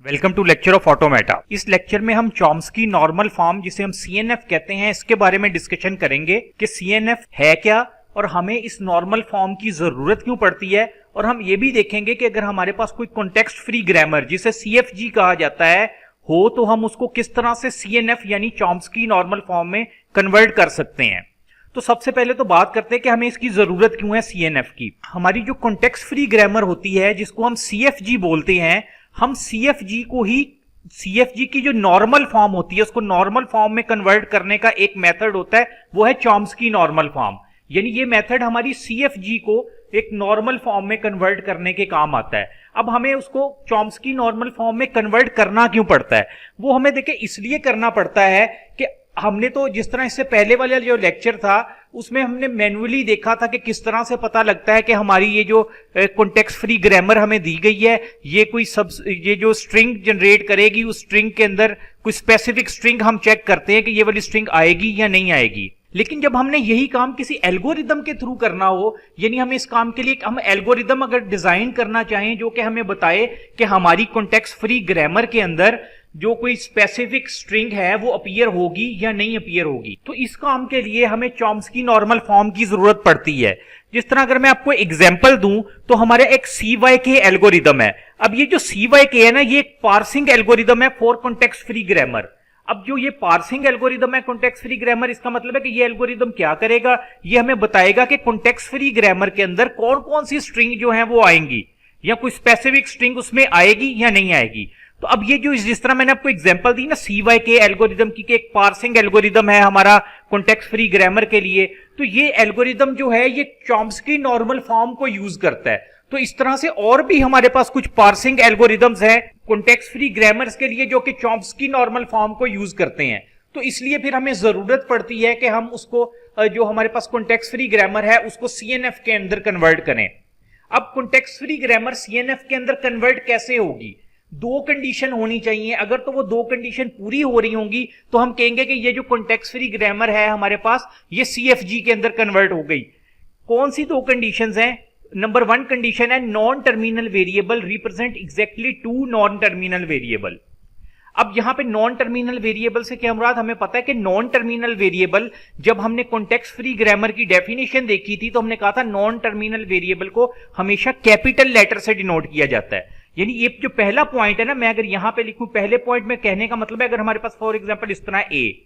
Welcome to lecture of automata. इस lecture में हम चॉम्स्की नॉर्मल फॉर्म जिसे हम सीएनएफ कहते हैं इसके बारे में डिस्कशन करेंगे कि सीएनएफ है क्या और हमें इस नॉर्मल फॉर्म की जरूरत क्यों पड़ती है। और हम ये भी देखेंगे कि अगर हमारे पास कोई कॉन्टेक्स्ट फ्री ग्रामर जिसे सीएफजी कहा जाता है हो तो हम उसको किस तरह से सीएनएफ यानी चॉम्स्की नॉर्मल फॉर्म में कन्वर्ट कर सकते हैं। तो सबसे पहले तो बात करते हैं कि हमें इसकी जरूरत क्यों है सीएनएफ की। हमारी जो कॉन्टेक्स्ट फ्री ग्रामर होती है जिसको हम सीएफजी बोलते हैं, हम सीएफजी को ही सीएफजी की जो नॉर्मल फॉर्म होती है उसको नॉर्मल फॉर्म में कन्वर्ट करने का एक मेथड होता है, वो है चॉम्स्की नॉर्मल फॉर्म। यानी ये मेथड हमारी सीएफजी को एक नॉर्मल फॉर्म में कन्वर्ट करने के काम आता है। अब हमें उसको चॉम्स्की नॉर्मल फॉर्म में कन्वर्ट करना क्यों पड़ता है, वो हमें देखिए इसलिए करना पड़ता है कि हमने तो जिस तरह इससे पहले वाला जो लेक्चर था उसमें हमने मैन्युअली देखा था कि किस तरह से पता लगता है कि हमारी ये जो कॉन्टेक्स्ट फ्री ग्रामर हमें दी गई है ये जो स्ट्रिंग जनरेट करेगी उस स्ट्रिंग के अंदर कोई स्पेसिफिक स्ट्रिंग हम चेक करते हैं कि ये वाली स्ट्रिंग आएगी या नहीं आएगी। लेकिन जब हमने यही काम किसी एल्गोरिदम के थ्रू करना हो, यानी हमें इस काम के लिए हम एल्गोरिदम अगर डिजाइन करना चाहें जो कि हमें बताए कि हमारी कॉन्टेक्स्ट फ्री ग्रामर के अंदर जो कोई स्पेसिफिक स्ट्रिंग है वो अपीयर होगी या नहीं अपीयर होगी, तो इस काम के लिए हमें चॉम्स्की नॉर्मल फॉर्म की जरूरत पड़ती है। जिस तरह अगर मैं आपको एग्जांपल दूं तो हमारे एक CYK एल्गोरिदम है। अब ये जो CYK है ना, ये एक पार्सिंग एल्गोरिदम है फॉर कॉन्टेक्स्ट फ्री ग्रामर। अब जो ये पार्सिंग एल्गोरिदम है कॉन्टेक्स्ट फ्री ग्रामर, इसका मतलब है कि ये एल्गोरिदम क्या करेगा, ये हमें बताएगा कि कॉन्टेक्स्ट फ्री ग्रामर के अंदर कौन कौन सी स्ट्रिंग जो है वो आएंगी या कोई स्पेसिफिक स्ट्रिंग उसमें आएगी या नहीं आएगी। तो अब ये जो जिस तरह मैंने आपको एग्जांपल दी ना CYK एल्गोरिदम की, एक पार्सिंग एल्गोरिदम है हमारा कॉन्टेक्स्ट फ्री ग्रामर के लिए, तो ये एल्गोरिदम जो है ये चॉम्स्की नॉर्मल फॉर्म को यूज करता है। तो इस तरह से और भी हमारे पास कुछ पार्सिंग एल्गोरिदम्स हैं कॉन्टेक्स्ट फ्री ग्रामर्स के लिए जो कि चॉम्स्की नॉर्मल फॉर्म को यूज करते हैं। तो इसलिए फिर हमें जरूरत पड़ती है कि हम उसको जो हमारे पास कॉन्टेक्स्ट फ्री ग्रामर है उसको सीएनएफ के अंदर कन्वर्ट करें। अब कॉन्टेक्स्ट फ्री ग्रामर सीएनएफ के अंदर कन्वर्ट कैसे होगी, दो कंडीशन होनी चाहिए। अगर तो वो दो कंडीशन पूरी हो रही होंगी तो हम कहेंगे कि ये जो कॉन्टेक्स्ट फ्री ग्रामर है हमारे पास ये सीएफजी के अंदर कन्वर्ट हो गई। कौन सी दो कंडीशंस हैं? नंबर 1 कंडीशन है non terminal variable represent exactly 2 non terminal variable. अब यहां पे नॉन टर्मिनल वेरिएबल से क्या मुराद, हमें पता है कि नॉन टर्मिनल वेरिएबल जब हमने कॉन्टेक्स्ट फ्री ग्रामर की डेफिनेशन देखी थी तो हमने कहा था नॉन टर्मिनल वेरिएबल को हमेशा कैपिटल लेटर से डिनोट किया जाता है। यानी ये जो पहला पॉइंट है ना, मैं अगर यहां पे लिखूं पहले पॉइंट में कहने का मतलब है अगर हमारे पास फॉर एग्जांपल इस तरह ए,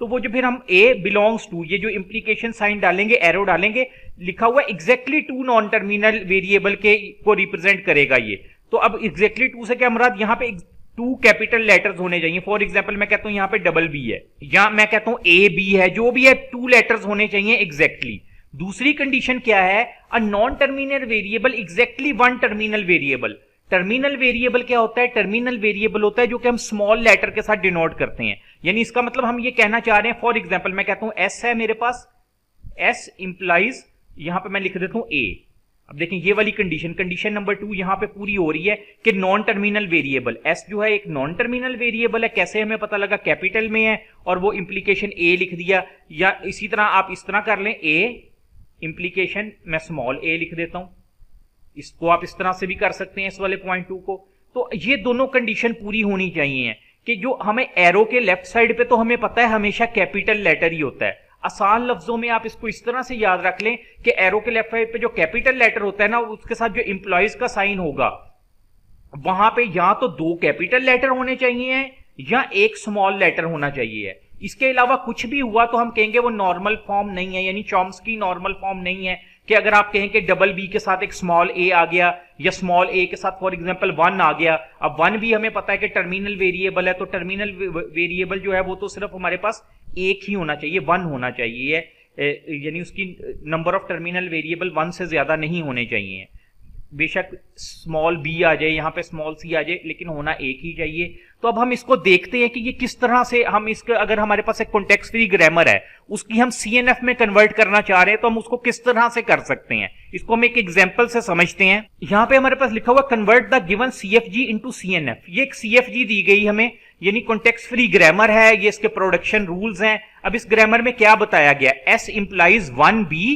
तो वो जो फिर हम ए बिलोंग्स टू ये जो इंप्लीकेशन साइन डालेंगे एरो डालेंगे लिखा हुआ एग्जैक्टली 2 नॉन टर्मिनल वेरिएबल के को रिप्रेजेंट करेगा ये। तो अब एग्जैक्टली 2 से क्या मुराद, यहां पे 2 कैपिटल लेटर्स होने चाहिए। फॉर एग्जांपल मैं कहता हूं यहां पे डबल बी है या मैं कहता हूं ए बी है, जो भी है 2 लेटर्स होने चाहिए एग्जैक्टली। दूसरी कंडीशन क्या है, a non terminal variable exactly 1 terminal variable. Terminal variable क्या होता है, टर्मिनल वेरिएबल होता है जो कि हम स्मॉल लेटर के साथ डिनोट करते हैं। यानी इसका मतलब हम ये कहना चाह रहे हैं, फॉर एग्जांपल मैं कहता हूं एस है मेरे पास, एस इंप्लाइज यहां पे मैं लिख देता हूं ए। अब देखें ये वाली कंडीशन नंबर 2 यहां पे पूरी हो रही है कि नॉन टर्मिनल वेरिएबल एस जो है एक नॉन टर्मिनल वेरिएबल है। कैसे हमें पता लगा, कैपिटल में है और वो इंप्लीकेशन ए लिख दिया। या इसी तरह आप इस तरह कर लें, ए इंप्लीकेशन मैं स्मॉल ए लिख देता हूं। इसको आप इस तरह से भी कर सकते हैं इस वाले पॉइंट 2 को। तो ये दोनों कंडीशन पूरी होनी चाहिए कि जो हमें एरो के लेफ्ट साइड पे तो हमें पता है हमेशा कैपिटल लेटर ही होता है। आसान लफ्जों में आप इसको इस तरह से याद रख लें कि एरो के लेफ्ट साइड पे जो कैपिटल लेटर होता है ना उसके साथ जो एम्प्लॉइज का साइन होगा वहां पे या तो 2 कैपिटल लेटर होने चाहिए या 1 स्मॉल लेटर होना चाहिए। इसके अलावा कुछ भी हुआ तो हम कहेंगे वो नॉर्मल फॉर्म नहीं है, यानी चॉम्स्की नॉर्मल फॉर्म नहीं है। कि अगर आप कहें कि डबल बी के साथ एक स्मॉल ए आ गया या स्मॉल ए के साथ फॉर एग्जांपल 1 आ गया। अब 1 भी हमें पता है कि टर्मिनल वेरिएबल है, तो टर्मिनल वेरिएबल जो है वो तो सिर्फ हमारे पास एक ही होना चाहिए, 1 होना चाहिए। यानी उसकी नंबर ऑफ टर्मिनल वेरिएबल 1 से ज्यादा नहीं होने चाहिए। बेशक स्मॉल बी आ जाए यहां पे स्मॉल सी आ जाए, लेकिन होना एक ही चाहिए। तो अब हम इसको देखते हैं कि ये किस तरह से हम इसके, अगर हमारे पास एक कॉन्टेक्स्ट फ्री ग्रामर है उसकी हम सीएनएफ में कन्वर्ट करना चाह रहे हैं तो हम उसको किस तरह से कर सकते हैं, इसको हम एक एग्जांपल से समझते हैं। यहां पे हमारे पास लिखा हुआ convert the given CFG into CNF. ये एक सीएफजी दी गई हमें, यानी कॉन्टेक्स्ट फ्री ग्रामर है, ये इसके प्रोडक्शन रूल्स हैं। अब इस ग्रामर में क्या बताया गया, एस इंप्लाइज 1 बी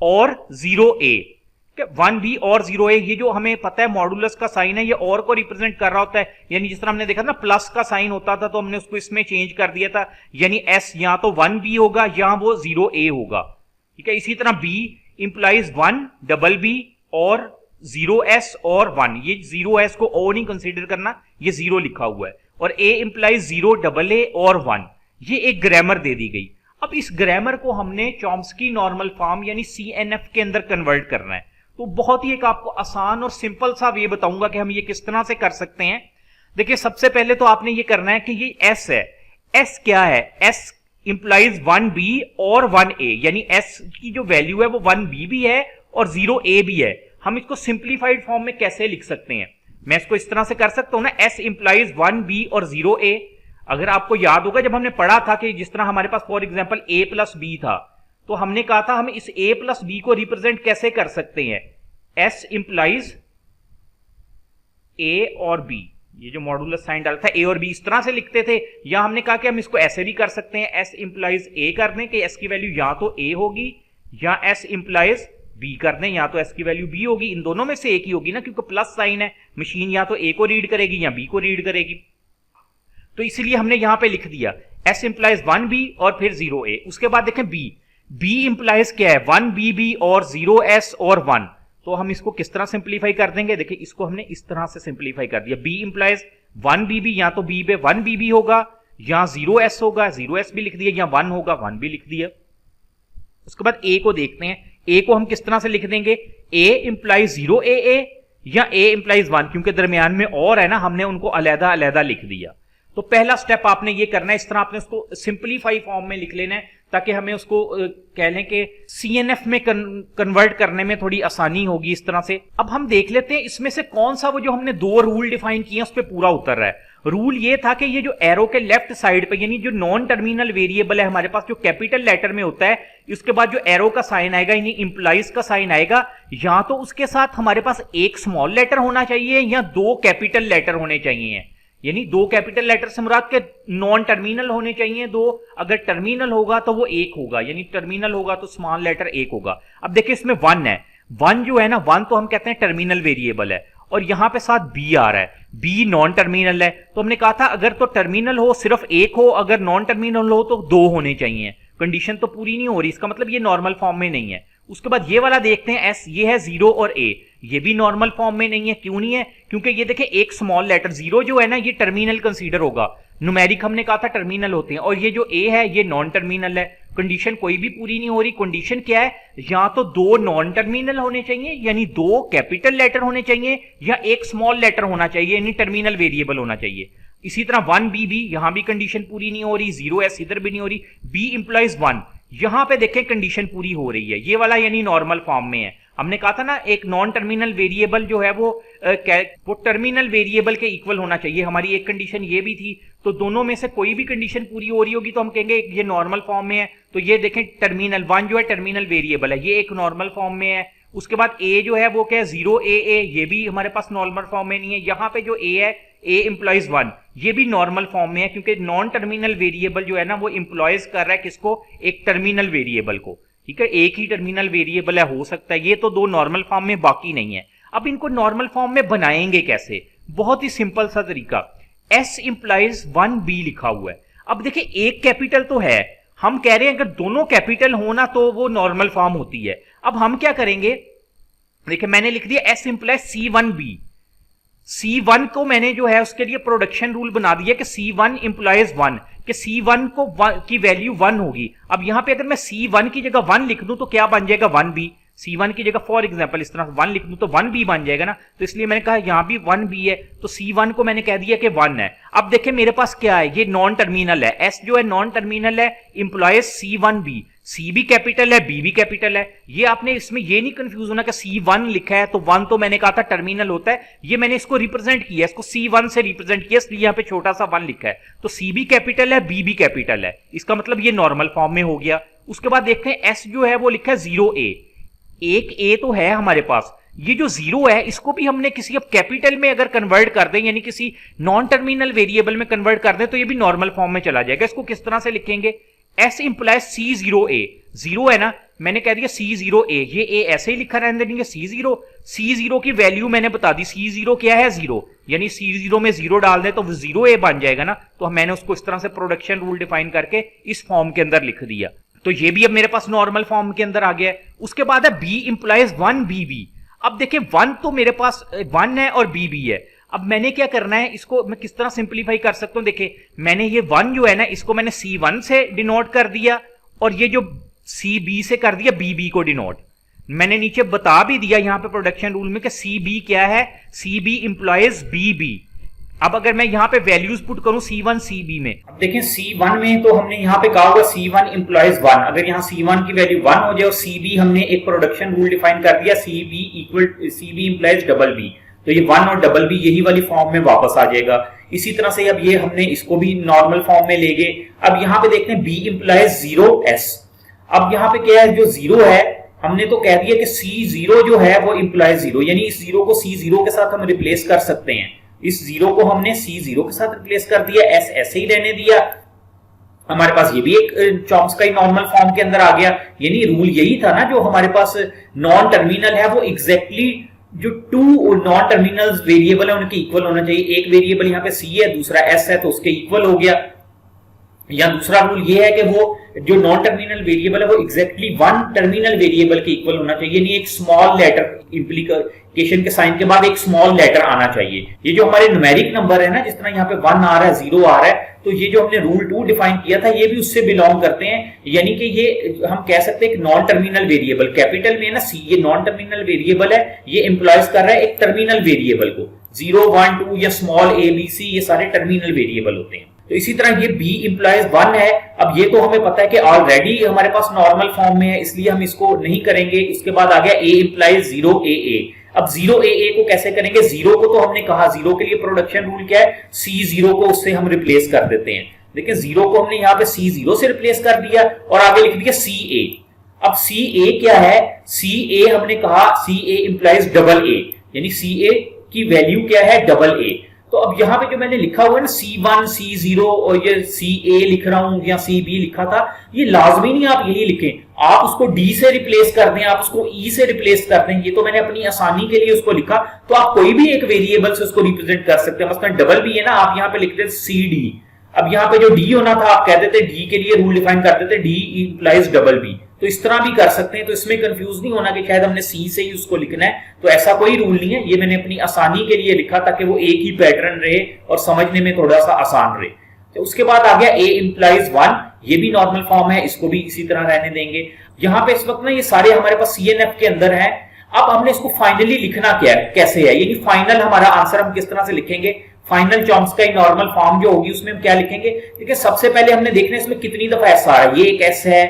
और 0 ए। है, 1b और 0a, ये जो हमें पता है मॉडुलस का साइन है ये और को रिप्रेजेंट कर रहा होता है, यानी जिस तरह हमने देखा ना प्लस का साइन होता था तो हमने उसको इसमें चेंज कर दिया था, यानी s या तो 1b होगा या वो 0a होगा, ठीक है। इसी तरह b इंप्लाइज 1 डबल b और 0s और 1, ये 0s को o नहीं कंसीडर करना, ये 0 लिखा हुआ है, और a इंप्लाइज 0 डबल a और 1, ये एक ग्रामर दे दी गई। अब इस ग्रामर को हमने चॉम्स्की नॉर्मल फॉर्म यानी CNF के अंदर कन्वर्ट करना है, तो बहुत ही एक आपको आसान और सिंपल सा वे बताऊंगा कि हम ये किस तरह से कर सकते हैं। देखिए सबसे पहले तो आपने ये करना है कि ये s है, s क्या है, s इंप्लाइज 1b और 1a, यानी s की जो वैल्यू है वो 1b भी है और 0a भी है। हम इसको सिंप्लीफाइड फॉर्म में कैसे लिख सकते हैं, मैं इसको इस तरह से कर सकता हूं ना, s इंप्लाइज 1b और 0a। अगर आपको याद होगा जब हमने पढ़ा था कि जिस तरह हमारे पास for example a plus b था, तो हमने कहा था हम इस a प्लस b को रिप्रेजेंट कैसे कर सकते हैं, s इंप्लाइज a और b, ये जो मॉडुलस साइन डाला था a और b इस तरह से लिखते थे, या हमने कहा कि हम इसको ऐसे भी कर सकते हैं, s इंप्लाइज a कर दें कि s की वैल्यू या तो a होगी या s इंप्लाइज b कर दें या तो s की वैल्यू b होगी, इन दोनों में से एक ही होगी ना, क्योंकि प्लस साइन है, मशीन या तो a को रीड करेगी या b को रीड करेगी, तो इसलिए हमने यहां पे लिख दिया s इंप्लाइज 1b और फिर 0a। उसके बाद देखें b इंप्लाइज क्या है, 1bb और 0s और 1, तो हम इसको किस तरह सिंप्लीफाई कर देंगे, देखिए इसको हमने इस तरह से सिंप्लीफाई कर दिया, b इंप्लाइज 1bb, या तो b पे 1bb होगा या 0s होगा, 0s भी लिख दिया, या 1 होगा 1 भी लिख दिया। उसके बाद a को देखते हैं, a को हम किस तरह से लिख देंगे, a इंप्लाइज 0aa या a इंप्लाइज 1, क्योंकि दरमियान में और है ना, हमने उनको अलग अलग लिख दिया। तो पहला स्टेप आपने ये करना है, इस तरह आपने उसको सिंपलीफाई फॉर्म में लिख लेना है, ताकि हमें उसको कह लें कि CNF में कन्वर्ट करने में थोड़ी आसानी होगी इस तरह से। अब हम देख लेते हैं इसमें से कौन सा वो जो हमने 2 रूल डिफाइन किए उस पर पूरा उतर रहा है। रूल ये था कि ये जो एरो के लेफ्ट साइड पे, यानी जो नॉन टर्मिनल वेरिएबल है हमारे पास, जो कैपिटल लेटर में होता है, उसके बाद जो एरो का साइन आएगा यानी इंप्लाइज का साइन आएगा, या तो उसके साथ हमारे पास एक स्मॉल लेटर होना चाहिए या 2 कैपिटल लेटर होने चाहिए, यानी 2 कैपिटल लेटर से मुराद के नॉन टर्मिनल होने चाहिए 2, अगर टर्मिनल होगा तो वो 1 होगा, यानी टर्मिनल होगा तो स्मॉल लेटर 1 होगा। अब देखिए इसमें 1 है, 1 जो है ना, 1 तो हम कहते हैं टर्मिनल वेरिएबल है, और यहां पे साथ b आ रहा है, b नॉन टर्मिनल है, तो हमने कहा था अगर तो टर्मिनल हो सिर्फ 1 हो, अगर नॉन टर्मिनल हो तो 2 होने चाहिए, कंडीशन तो पूरी नहीं हो रही, इसका मतलब ये नॉर्मल फॉर्म में नहीं है। उसके बाद ये वाला देखते हैं s, ये है 0 और a, ये भी नॉर्मल फॉर्म में नहीं है, क्यों नहीं है, क्योंकि ये देखें एक स्मॉल लेटर 0 जो है ना ये टर्मिनल कंसीडर होगा, न्यूमेरिक हमने कहा था टर्मिनल होते हैं, और ये जो a है ये नॉन टर्मिनल है, कंडीशन कोई भी पूरी नहीं हो रही। कंडीशन क्या है, या तो 2 नॉन टर्मिनल होने चाहिए यानी 2 कैपिटल लेटर होने चाहिए, या एक स्मॉल लेटर होना चाहिए यानी टर्मिनल वेरिएबल होना चाहिए। इसी तरह 1bb, यहां भी कंडीशन पूरी नहीं हो रही, 0s इधर भी नहीं हो रही, b इंप्लाइज 1, यहां पे देखें कंडीशन पूरी हो रही है, ये वाला यानी नॉर्मल फॉर्म में है। हमने कहा था ना एक नॉन टर्मिनल वेरिएबल जो है वो टर्मिनल वेरिएबल के इक्वल होना चाहिए, हमारी एक कंडीशन ये भी थी, तो दोनों में से कोई भी कंडीशन पूरी हो रही होगी तो हम कहेंगे ये नॉर्मल फॉर्म में है। तो ये देखें टर्मिनल 1 जो है टर्मिनल वेरिएबल है, ये एक नॉर्मल फॉर्म में है। उसके बाद a जो है वो क्या है 0aa, ये भी हमारे पास नॉर्मल फॉर्म में नहीं है। यहाँ पे जो a है a इंप्लॉइज 1, ये भी नॉर्मल फॉर्म में है, क्योंकि नॉन टर्मिनल वेरिएबल जो है ना वो इंप्लॉइज कर रहा है किसको, एक टर्मिनल वेरिएबल को, ठीक है, एक ही टर्मिनल वेरिएबल है, हो सकता है ये तो 2 नॉर्मल फॉर्म में, बाकी नहीं है। अब इनको नॉर्मल फॉर्म में बनाएंगे कैसे, बहुत ही सिंपल सा तरीका, s इंप्लाइज 1b लिखा हुआ है। अब देखिए एक कैपिटल तो है, हम कह रहे हैं अगर दोनों कैपिटल होना तो वो नॉर्मल फॉर्म होती है। अब हम क्या करेंगे, देखिए मैंने लिख दिया s इंप्लाइज c1b, c1 को मैंने जो है उसके लिए प्रोडक्शन रूल बना दिया कि c1 इंप्लाइज 1, कि c1 को की वैल्यू 1 होगी। अब यहां पे अगर मैं c1 की जगह 1 लिख दूं तो क्या बन जाएगा 1b, c1 की जगह फॉर एग्जांपल इस तरह 1 लिख दूं तो 1b बन जाएगा ना, तो इसलिए मैंने कहा यहां भी 1b है, तो c1 को मैंने कह दिया कि 1 है। अब देखिए मेरे पास क्या है, ये नॉन टर्मिनल है, s जो है नॉन टर्मिनल है, इंप्लॉइज c1b, c भी कैपिटल है b भी कैपिटल है। ये आपने इसमें ये नहीं कंफ्यूज होना कि c1 लिखा है तो 1 तो मैंने कहा था टर्मिनल होता है, ये मैंने इसको रिप्रेजेंट किया, इसको c1 से रिप्रेजेंट किया, इसलिए यहाँ पे छोटा सा 1 लिखा है, तो c भी कैपिटल है b भी कैपिटल है, इसका मतलब ये नॉर्मल फॉर्म में हो गया। उसके बाद देखते हैं s जो है वो लिखा है 0a, एक a तो है हमारे पास, ये जो 0 है इसको भी हमने किसी अब कैपिटल में अगर कन्वर्ट कर दें यानी किसी नॉन टर्मिनल वेरिएबल में कन्वर्ट कर दें तो ये भी नॉर्मल फॉर्म में चला जाएगा। इसको किस तरह से लिखेंगे, एस इंप्लाइज C0A, जीरो है ना, मैंने कह दिया C0A, ये A ऐसे ही लिखा रहने देंगे C0 की वैल्यू मैंने बता दी, C0 क्या है 0, यानी C0 में 0 डाल दे तो 0A बन जाएगा ना, तो मैंने उसको इस तरह से प्रोडक्शन रूल डिफाइन करके इस फॉर्म के अंदर लिख दिया। तो ये भी अब मेरे पास नॉर्मल फॉर्म के अंदर आ गया है। उसके बाद है B इंप्लाइज 1BB। अब देखिए 1 तो मेरे पास 1 है और B भी है। अब मैंने क्या करना है, इसको मैं किस तरह सिंप्लीफाई कर सकता हूं, देखिए मैंने ये 1 जो है ना, इसको मैंने C1 से डिनोट कर दिया और ये जो CB से कर दिया BB को डिनोट। मैंने नीचे बता भी दिया यहां पे प्रोडक्शन रूल में कि CB क्या है, CB इंप्लाइज BB। अब अगर मैं यहां पे वैल्यूज पुट करूं C1 CB में, अब देखें C1 में तो हमने यहाँ पे कहा होगा C1 इंप्लाइज 1, अगर यहाँ C1 की वैल्यू 1 हो जाए और CB हमने एक प्रोडक्शन रूल डिफाइन कर दिया CB इंप्लाइज डबल B, तो ये 1 और डबल B यही वाली फॉर्म में वापस आ जाएगा। इसी तरह से अब ये हमने इसको भी नॉर्मल फॉर्म में ले गए। अब यहाँ पे देखते हैं B इंप्लाइज 0S। अब यहाँ पे क्या है, जो 0 है हमने तो कह दिया कि C0 जो है वो इंप्लाइज 0, यानी इस 0 को C0 के साथ हम रिप्लेस कर सकते हैं। इस 0 को हमने C0 के साथ रिप्लेस कर दिया, S ऐसे ही रहने दिया। हमारे पास ये भी एक चॉम्स्की नॉर्मल फॉर्म के अंदर आ गया, यानी रूल यही था ना, जो हमारे पास नॉन टर्मिनल है वो एग्जैक्टली जो टू नॉन टर्मिनल वेरिएबल है उनके इक्वल होना चाहिए। एक वेरिएबल यहाँ पे C है, दूसरा S है, तो उसके इक्वल हो गया। या दूसरा रूल ये है कि वो जो नॉन टर्मिनल वेरिएबल है वो एग्जैक्टली वन टर्मिनल वेरिएबल के इक्वल होना चाहिए, यानी एक स्मॉल लेटर इंप्लीकेशन के साइन के बाद एक स्मॉल लेटर आना चाहिए। ये जो हमारे न्यूमेरिक नंबर है ना, जिस तरह यहाँ पे 1 आ रहा है, 0 आ रहा है, तो ये जो हमने रूल 2 डिफाइन किया था ये भी उससे बिलोंग करते हैं, यानी कि ये हम कह सकते हैं एक नॉन टर्मिनल वेरिएबल, कैपिटल में है ना C, ये नॉन टर्मिनल वेरिएबल है, ये इंप्लॉयज कर रहा है एक टर्मिनल वेरिएबल को। 0, 1, 2 या स्मॉल a b c ये सारे टर्मिनल वेरिएबल होते हैं। तो इसी तरह ये B इंप्लाइज 1 है। अब ये तो हमें पता है कि ऑलरेडी हमारे पास नॉर्मल फॉर्म में है, इसलिए हम इसको नहीं करेंगे। इसके बाद आ गया A इंप्लाइज 0AA। अब 0AA को कैसे करेंगे, 0 को तो हमने कहा 0 के लिए प्रोडक्शन रूल क्या है, C0 को उससे हम रिप्लेस कर देते हैं। देखिए 0 को हमने यहाँ पे C0 से रिप्लेस कर दिया और आगे लिख दिया CA। अब CA क्या है, CA हमने कहा CA इंप्लाइज डबल A, यानी CA की वैल्यू क्या है, डबल A। तो अब यहाँ पे जो मैंने लिखा हुआ है ना C1, C0 और ये CA लिख रहा हूं या CB लिखा था, ये लाजमी नहीं आप यही लिखें, आप उसको D से रिप्लेस कर दें, आप उसको E से रिप्लेस कर दें। ये तो मैंने अपनी आसानी के लिए उसको लिखा, तो आप कोई भी एक वेरिएबल से उसको रिप्रेजेंट कर सकते हैं। मसलन डबल B है ना, आप यहाँ पे लिखते हैं CD। अब यहाँ पे जो D होना था आप कह देते D के लिए रूल डिफाइन कर देते D इंप्लाइज डबल B। तो इस तरह भी कर सकते हैं, तो इसमें कंफ्यूज नहीं होना कि शायद हमने C से ही उसको लिखना है, तो ऐसा कोई रूल नहीं है। ये मैंने अपनी आसानी के लिए लिखा ताकि वो एक ही पैटर्न रहे और समझने में थोड़ा सा आसान रहे। तो उसके बाद आ गया A इंप्लाइज 1, ये भी नॉर्मल फॉर्म है, इसको भी इसी तरह रहने देंगे। यहाँ पे इस वक्त ना ये सारे हमारे पास CNF के अंदर है। अब हमने इसको फाइनली लिखना क्या है, कैसे है, यानी फाइनल हमारा आंसर हम किस तरह से लिखेंगे। फाइनल चॉम्स्की नॉर्मल फॉर्म जो होगी उसमें हम क्या लिखेंगे, देखिए सबसे पहले हमने देखना है इसमें कितनी दफा S आ रहा है। ये एक S है,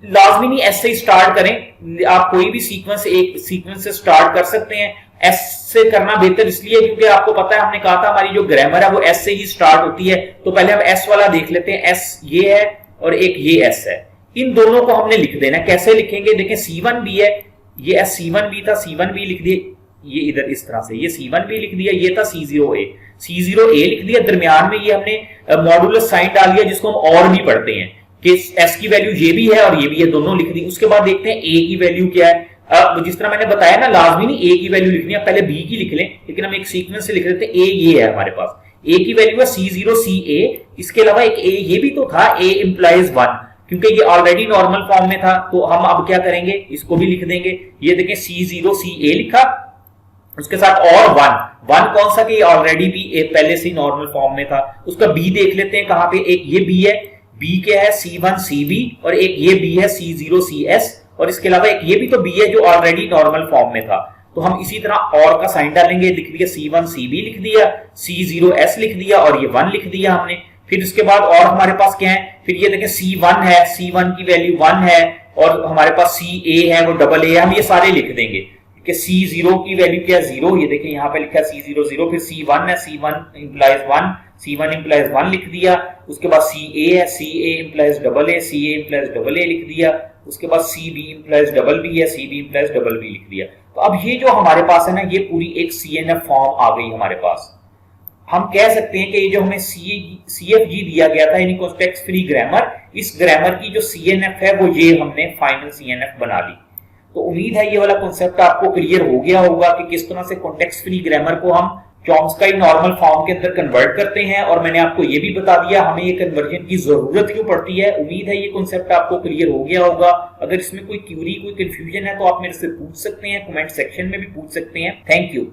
लाजमी नहीं S से ही स्टार्ट करें, आप कोई भी सीक्वेंस एक सीक्वेंस से स्टार्ट कर सकते हैं। S से करना बेहतर इसलिए क्योंकि आपको पता है, हमने कहा था हमारी जो ग्रामर है वो S से ही स्टार्ट होती है। तो पहले हम S वाला देख लेते हैं, S ये है और एक ये S है, इन दोनों को हमने लिख देना। कैसे लिखेंगे, देखें C1B है, ये S C1B था, C1B लिख दिए, ये इधर इस तरह से, ये C1B लिख दिया, ये था C0A लिख दिया। दरमियान में ये हमने मॉडुलस साइन डाल दिया, जिसको हम और भी पढ़ते हैं कि S की वैल्यू ये भी है और ये भी है, दोनों लिख दी। उसके बाद देखते हैं A की वैल्यू क्या है। जिस तरह मैंने बताया ना, लाजमी नहीं A की वैल्यू लिखनी है, पहले B की लिख लें, लेकिन हम एक सीक्वेंस से लिख देते हैं। A ये है हमारे पास, A की वैल्यू है C0CA। इसके अलावा एक A ये भी तो था, A इंप्लाइज 1, क्योंकि ये ऑलरेडी नॉर्मल फॉर्म में था, तो हम अब क्या करेंगे, इसको भी लिख देंगे। ये देखें C0CA लिखा, उसके साथ और 1 कौन सा, कि ऑलरेडी भी पहले से नॉर्मल फॉर्म में था। उसका B देख लेते हैं कहां पे, एक ये B है, B क्या है C1CB, और एक ये B है C0CS, और इसके अलावा एक ये भी तो B है जो ऑलरेडी नॉर्मल फॉर्म में था। तो हम इसी तरह और का साइन डालेंगे, लिख दिया C1CB लिख दिया, C0S लिख दिया और ये 1 लिख दिया हमने। फिर उसके बाद और हमारे पास क्या है, फिर ये देखें C1 है, C1 की वैल्यू 1 है, और हमारे पास CA है वो डबल A है, हम ये सारे लिख देंगे कि C0 की वैल्यू क्या है 0, ये देखें यहाँ पे लिखा है C0 0, फिर C1 है, C1 इंप्लाइज 1, C1 इंप्लाइज 1 लिख दिया। उसके बाद CA है, CA implies double A, CA implies double A लिख दिया। उसके बाद CB इंप्लाइज डबल B है, CB इंप्लाइज डबल B लिख दिया। तो अब ये जो हमारे पास है ना, ये पूरी एक CNF फॉर्म आ गई हमारे पास। हम कह सकते हैं कि ये जो हमें CFG दिया गया था, यानी कॉन्टेक्स्ट फ्री ग्रामर, इस ग्रामर की जो CNF है वो ये हमने फाइनल CNF बना ली। तो उम्मीद है ये वाला कॉन्सेप्ट आपको क्लियर हो गया होगा कि किस तरह से कॉन्टेक्स्ट फ्री ग्रामर को हम चॉम्स्की नॉर्मल फॉर्म के अंदर कन्वर्ट करते हैं, और मैंने आपको ये भी बता दिया हमें ये कन्वर्जन की जरूरत क्यों पड़ती है। उम्मीद है ये कॉन्सेप्ट आपको क्लियर हो गया होगा। अगर इसमें कोई क्यूरी, कोई कंफ्यूजन है तो आप मेरे से पूछ सकते हैं, कमेंट सेक्शन में भी पूछ सकते हैं। Thank you.